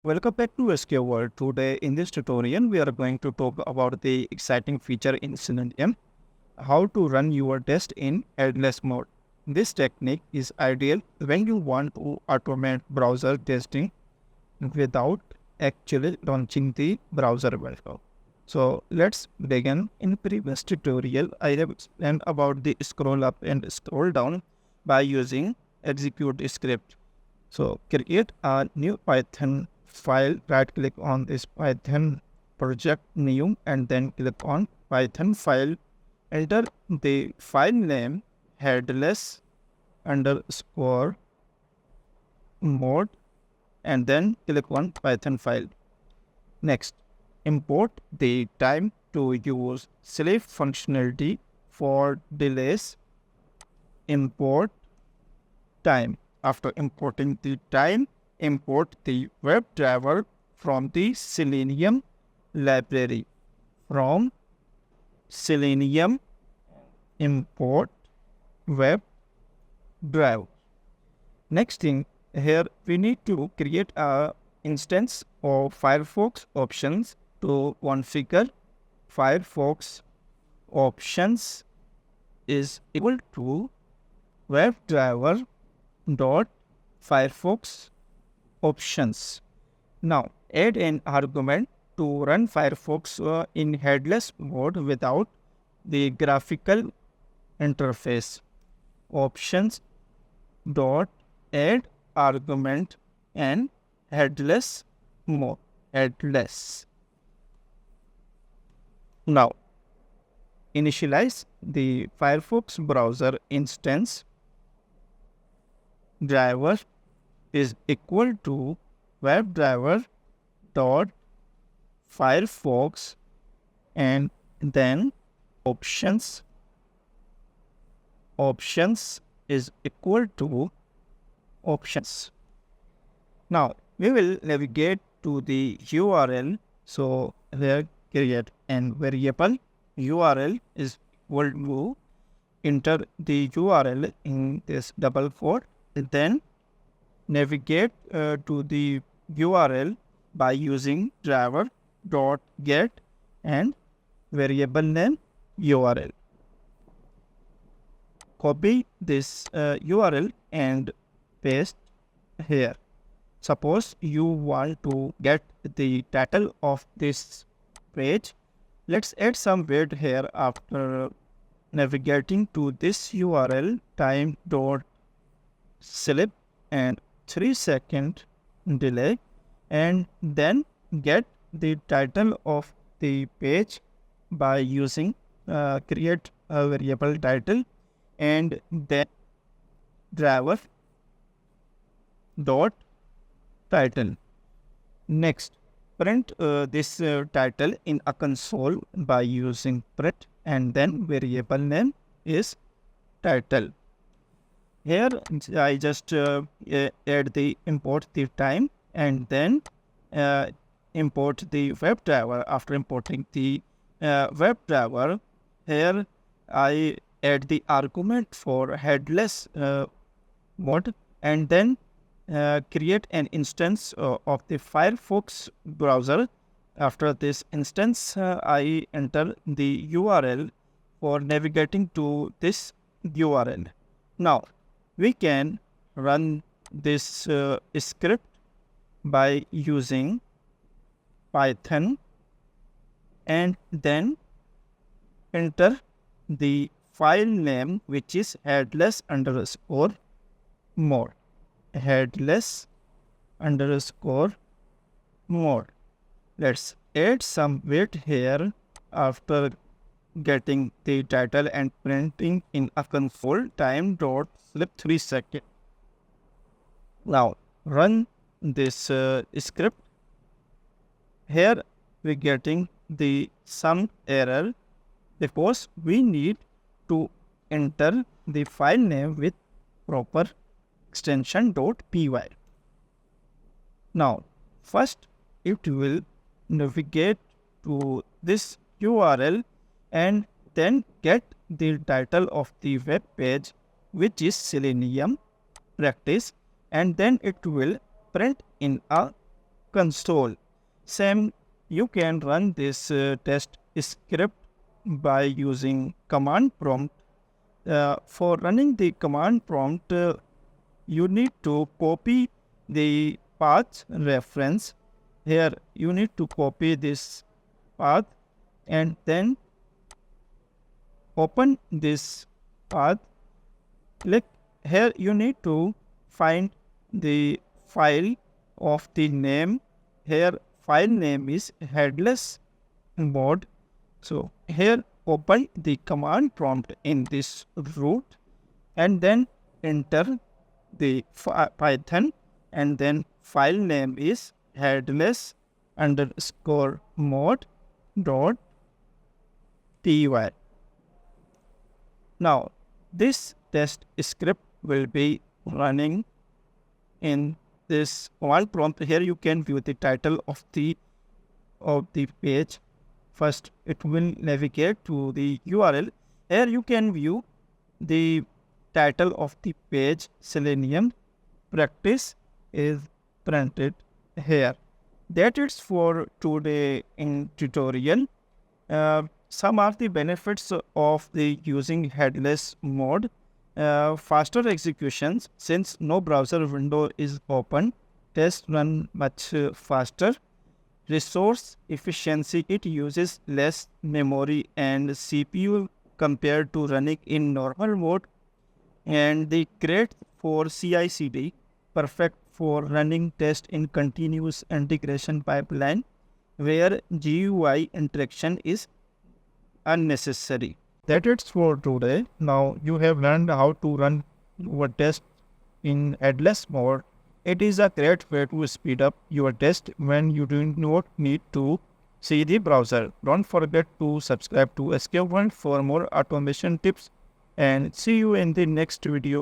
Welcome back to SQ World. Today in this tutorial, we are going to talk about the exciting feature in Selenium, how to run your test in headless mode. This technique is ideal when you want to automate browser testing without actually launching the browser window. So let's begin. In previous tutorial, I have explained about the scroll up and scroll down by using execute script. So create a new Python file, right click on this Python project new and then click on Python file. Enter the file name headless underscore mode and then click on Python file. Next, import the time to use sleep functionality for delays. Import time. After importing the time, import the WebDriver from the Selenium library. From Selenium, import WebDriver. Next thing, here we need to create a instance of Firefox options to configure Firefox options is equal to WebDriver dot Firefox options. Now add an argument to run Firefox in headless mode without the graphical interface. Options dot add argument and headless mode. Headless. Now initialize the Firefox browser instance. Driver is equal to WebDriver dot Firefox and then options is equal to options. Now we will navigate to the URL. So here create an variable URL is equal to enter the URL in this double quote. Then navigate to the URL by using driver.get and variable name URL. Copy this URL and paste here. Suppose you want to get the title of this page. Let's add some weight here after navigating to this URL time.sleep and 3-second delay and then get the title of the page by using create a variable title and then driver dot title. Next, print this title in a console by using print and then variable name is title. Here I just add the import the time and then import the WebDriver. After importing the WebDriver, here I add the argument for headless mode and then create an instance of the Firefox browser. After this instance, I enter the URL for navigating to this URL. Now we can run this script by using Python and then enter the file name which is headless underscore mode. Headless underscore mode. Let's add some weight here after getting the title and printing in a console time.sleep 3-second. Now run this script. Here we're getting the some error because we need to enter the file name with proper extension .py. Now first it will navigate to this URL and then get the title of the web page which is Selenium practice and then it will print in a console. Same, you can run this test script by using command prompt. For running the command prompt, you need to copy the path reference. Here you need to copy this path and then open this path. Click here, you need to find the file of the name. Here file name is Headless Mode. So here open the command prompt in this root and then enter the Python, and then file name is headless underscore mode dot py. Now this test script will be running in this one prompt. Here you can view the title of the page. First it will navigate to the URL. Here you can view the title of the page. Selenium practice is printed here. That is for today in tutorial. Some are the benefits of the using headless mode. Faster executions, since no browser window is open, tests run much faster. Resource efficiency, it uses less memory and CPU compared to running in normal mode. And the great for CI/CD, perfect for running test in continuous integration pipeline where GUI interaction is unnecessary. That is for today. Now you have learned how to run your test in headless mode. It is a great way to speed up your test when you do not need to see the browser. Don't forget to subscribe to SK1 for more automation tips, and see you in the next video.